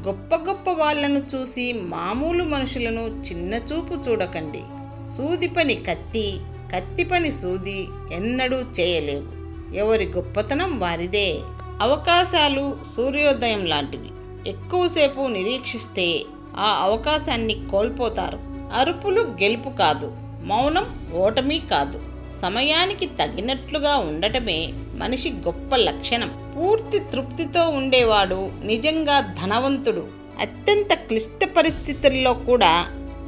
గొప్ప గొప్ప వాళ్ళను చూసి మామూలు మనుషులను చిన్నచూపు చూడకండి. సూది పని కత్తి, కత్తి పని సూది ఎన్నడూ చేయలేవు. ఎవరి గొప్పతనం వారిదే. అవకాశాలు సూర్యోదయం లాంటివి. ఎక్కువసేపు నిరీక్షిస్తే ఆ అవకాశాన్ని కోల్పోతారు. అరుపులు గెలుపు కాదు, మౌనం ఓటమి కాదు. సమయానికి తగినట్లుగా ఉండటమే మనిషి గొప్ప లక్షణం. పూర్తి తృప్తితో ఉండేవాడు నిజంగా ధనవంతుడు. అత్యంత క్లిష్ట పరిస్థితుల్లో కూడా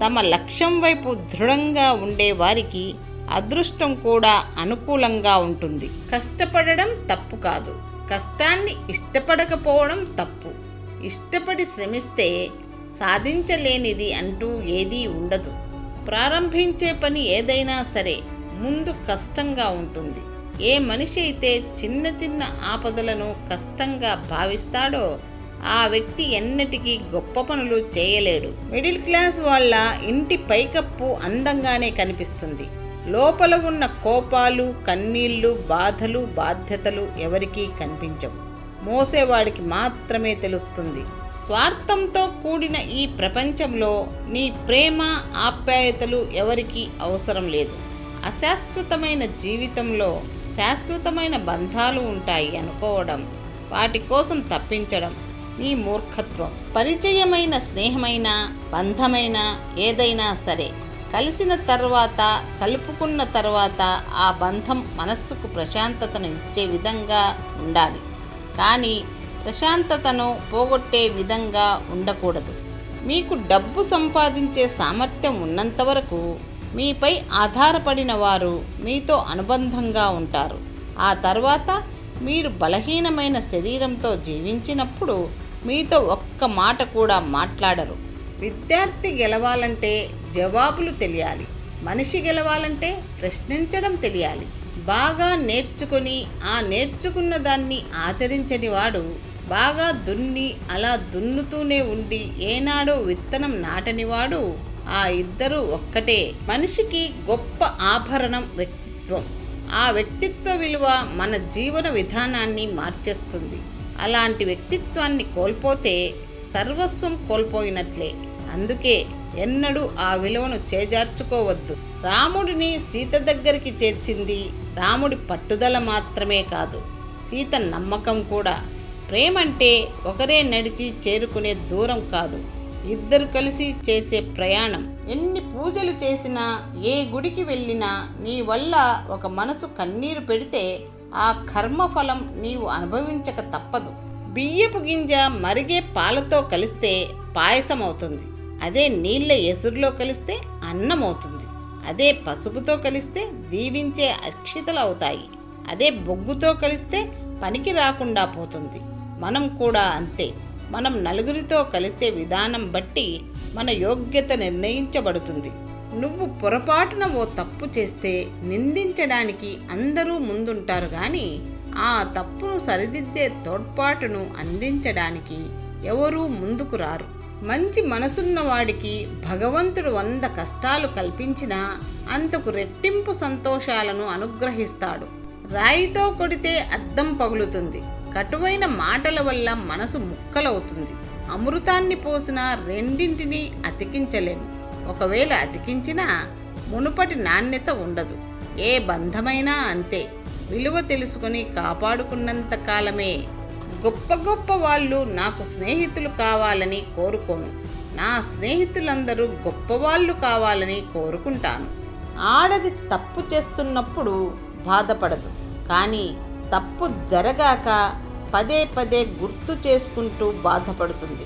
తమ లక్ష్యం వైపు దృఢంగా ఉండే వారికి అదృష్టం కూడా అనుకూలంగా ఉంటుంది. కష్టపడడం తప్పు కాదు, కష్టాన్ని ఇష్టపడకపోవడం తప్పు. ఇష్టపడి శ్రమిస్తే సాధించలేనిది అంటూ ఏదీ ఉండదు. ప్రారంభించే పని ఏదైనా సరే ముందు కష్టంగా ఉంటుంది. ఏ మనిషి అయితే చిన్న చిన్న ఆపదలను కష్టంగా భావిస్తాడో ఆ వ్యక్తి ఎన్నటికీ గొప్ప పనులు చేయలేడు. మిడిల్ క్లాస్ వాళ్ళ ఇంటి పైకప్పు అందంగానే కనిపిస్తుంది. లోపల ఉన్న కోపాలు, కన్నీళ్లు, బాధలు, బాధ్యతలు ఎవరికీ కనిపించవు. మోసేవాడికి మాత్రమే తెలుస్తుంది. స్వార్థంతో కూడిన ఈ ప్రపంచంలో నీ ప్రేమ, ఆప్యాయతలు ఎవరికీ అవసరం లేదు. అశాశ్వతమైన జీవితంలో శాశ్వతమైన బంధాలు ఉంటాయి అనుకోవడం, వాటి కోసం తప్పించడం నీ మూర్ఖత్వం. పరిచయమైన స్నేహమైన బంధమైన ఏదైనా సరే కలిసిన తర్వాత, కలుపుకున్న తర్వాత ఆ బంధం మనస్సుకు ప్రశాంతతను ఇచ్చే విధంగా ఉండాలి. కానీ ప్రశాంతతను పోగొట్టే విధంగా ఉండకూడదు. మీకు డబ్బు సంపాదించే సామర్థ్యం ఉన్నంత వరకు మీపై ఆధారపడిన వారు మీతో అనుబంధంగా ఉంటారు. ఆ తర్వాత మీరు బలహీనమైన శరీరంతో జీవించినప్పుడు మీతో ఒక్క మాట కూడా మాట్లాడరు. విద్యార్థి గెలవాలంటే జవాబులు తెలియాలి. మనిషి గెలవాలంటే ప్రశ్నించడం తెలియాలి. బాగా నేర్చుకొని ఆ నేర్చుకున్న దాన్ని ఆచరించని వాడు బాగా దున్ని అలా దున్నుతూనే ఉండి ఏనాడో విత్తనం నాటనివాడు, ఆ ఇద్దరూ ఒక్కటే. మనిషికి గొప్ప ఆభరణం వ్యక్తిత్వం. ఆ వ్యక్తిత్వ విలువ మన జీవన విధానాన్ని మార్చేస్తుంది. అలాంటి వ్యక్తిత్వాన్ని కోల్పోతే సర్వస్వం కోల్పోయినట్లే. అందుకే ఎన్నడూ ఆ విలువను చేజార్చుకోవద్దు. రాముడిని సీత దగ్గరికి చేర్చింది రాముడి పట్టుదల మాత్రమే కాదు, సీత నమ్మకం కూడా. ప్రేమంటే ఒకరే నడిచి చేరుకునే దూరం కాదు, ఇద్దరు కలిసి చేసే ప్రయాణం. ఎన్ని పూజలు చేసినా, ఏ గుడికి వెళ్ళినా నీ వల్ల ఒక మనసు కన్నీరు పెడితే ఆ కర్మఫలం నీవు అనుభవించక తప్పదు. బియ్యపు గింజ మరిగే పాలతో కలిస్తే పాయసం అవుతుంది. అదే నీళ్ళ ఎసురులో కలిస్తే అన్నం అవుతుంది. అదే పసుపుతో కలిస్తే దీవించే అక్షితలు అవుతాయి. అదే బొగ్గుతో కలిస్తే పనికి రాకుండా పోతుంది. మనం కూడా అంతే. మనం నలుగురితో కలిసే విధానం బట్టి మన యోగ్యత నిర్ణయించబడుతుంది. నువ్వు పొరపాటున ఓ తప్పు చేస్తే నిందించడానికి అందరూ ముందుంటారు, కానీ ఆ తప్పును సరిదిద్దే తోడ్పాటును అందించడానికి ఎవరూ ముందుకు రారు. మంచి మనసున్నవాడికి భగవంతుడు 100 కష్టాలు కల్పించినా అంతకు రెట్టింపు సంతోషాలను అనుగ్రహిస్తాడు. రాయితో కొడితే అద్దం పగులుతుంది. కటువైన మాటల వల్ల మనసు ముక్కలవుతుంది. అమృతాన్ని పోసినా రెండింటినీ అతికించలేము. ఒకవేళ అతికించినా మునుపటి నాణ్యత ఉండదు. ఏ బంధమైనా అంతే. విలువ తెలుసుకొని కాపాడుకున్నంత కాలమే. గొప్ప గొప్ప వాళ్ళు నాకు స్నేహితులు కావాలని కోరుకోను. నా స్నేహితులందరూ గొప్పవాళ్ళు కావాలని కోరుకుంటాను. ఆడది తప్పు చేస్తున్నప్పుడు బాధపడదు, కానీ తప్పు జరగాక పదే పదే గుర్తు చేసుకుంటూ బాధపడుతుంది.